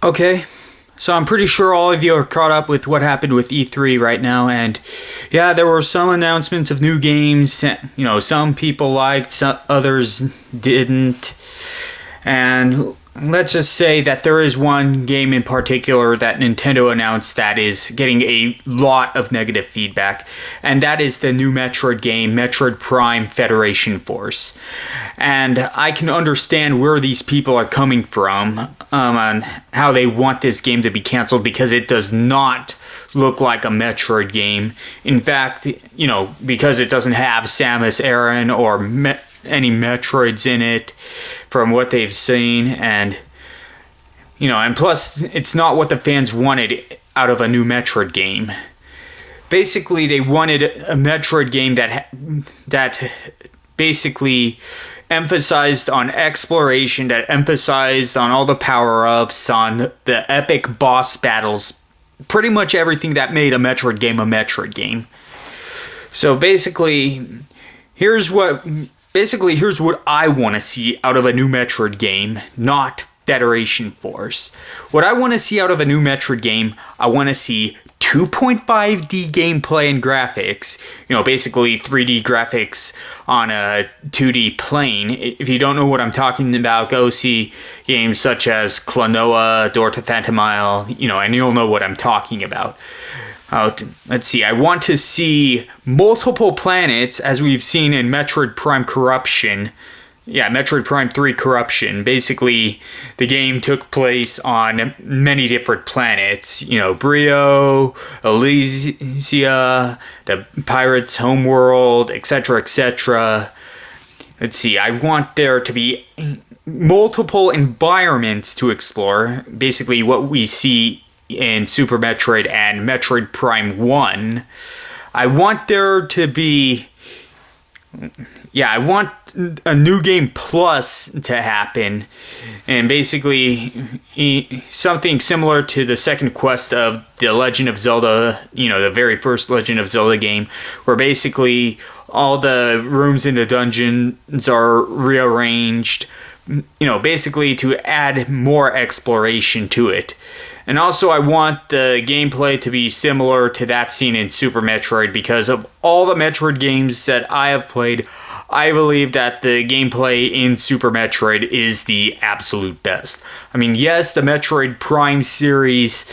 Okay, so I'm pretty sure all of you are caught up with what happened with E3 right now, and yeah, there were some announcements of new games. Some people liked, some others didn't, and let's just say that there is one game in particular that Nintendo announced that is getting a lot of negative feedback, and that is the new Metroid game, Metroid Prime Federation Force. And I can understand where these people are coming from on how they want this game to be canceled, because it does not look like a Metroid game. In fact, because it doesn't have Samus Aran or any Metroids in it from what they've seen, and plus it's not what the fans wanted out of a new Metroid game. Basically, they wanted a Metroid game that basically emphasized on exploration, that emphasized on all the power-ups, on the epic boss battles, pretty much everything that made a Metroid game. So basically, here's what I want to see out of a new Metroid game, not Federation Force. What I want to see out of a new Metroid game, I want to see 2.5D gameplay and graphics. Basically 3D graphics on a 2D plane. If you don't know what I'm talking about, go see games such as Klonoa, Door to Phantomile, and you'll know what I'm talking about. Let's see, I want to see multiple planets, as we've seen in Metroid Prime Corruption. Yeah, Metroid Prime 3 Corruption. Basically, the game took place on many different planets. Brio, Elysia, the Pirate's homeworld, etc., etc. Let's see, I want there to be multiple environments to explore. Basically, what we see in Super Metroid and Metroid Prime 1. I want there to be... I want a new game plus to happen, and basically something similar to the second quest of The Legend of Zelda, the very first Legend of Zelda game, where basically all the rooms in the dungeons are rearranged, basically to add more exploration to it. And also I want the gameplay to be similar to that seen in Super Metroid, because of all the Metroid games that I have played, I believe that the gameplay in Super Metroid is the absolute best. I mean, yes, the Metroid Prime series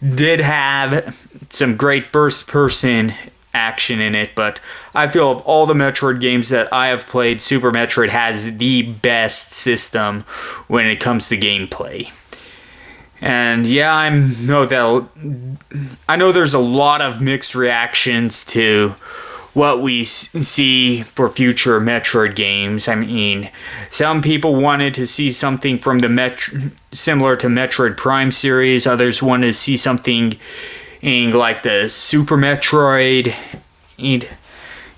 did have some great first-person action in it, but I feel of all the Metroid games that I have played, Super Metroid has the best system when it comes to gameplay. And yeah, I know there's a lot of mixed reactions to what we see for future Metroid games. I mean, some people wanted to see something from the similar to Metroid Prime series. Others wanted to see something like the Super Metroid.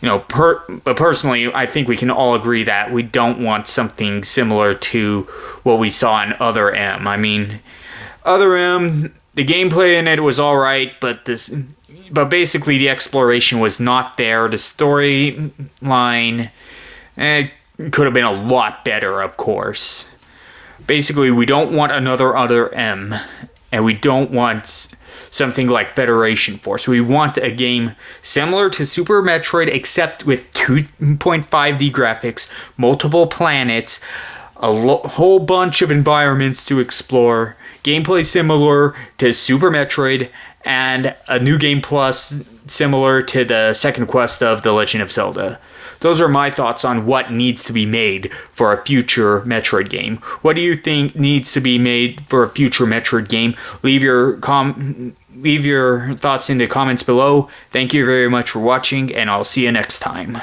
But personally, I think we can all agree that we don't want something similar to what we saw in Other M. I mean, Other M, the gameplay in it was alright, but basically the exploration was not there. The storyline could have been a lot better, of course. Basically, we don't want another Other M, and we don't want something like Federation Force. We want a game similar to Super Metroid, except with 2.5D graphics, multiple planets, a whole bunch of environments to explore, gameplay similar to Super Metroid, and a new game plus similar to the second quest of The Legend of Zelda. Those are my thoughts on what needs to be made for a future Metroid game. What do you think needs to be made for a future Metroid game? Leave your thoughts in the comments below. Thank you very much for watching, and I'll see you next time.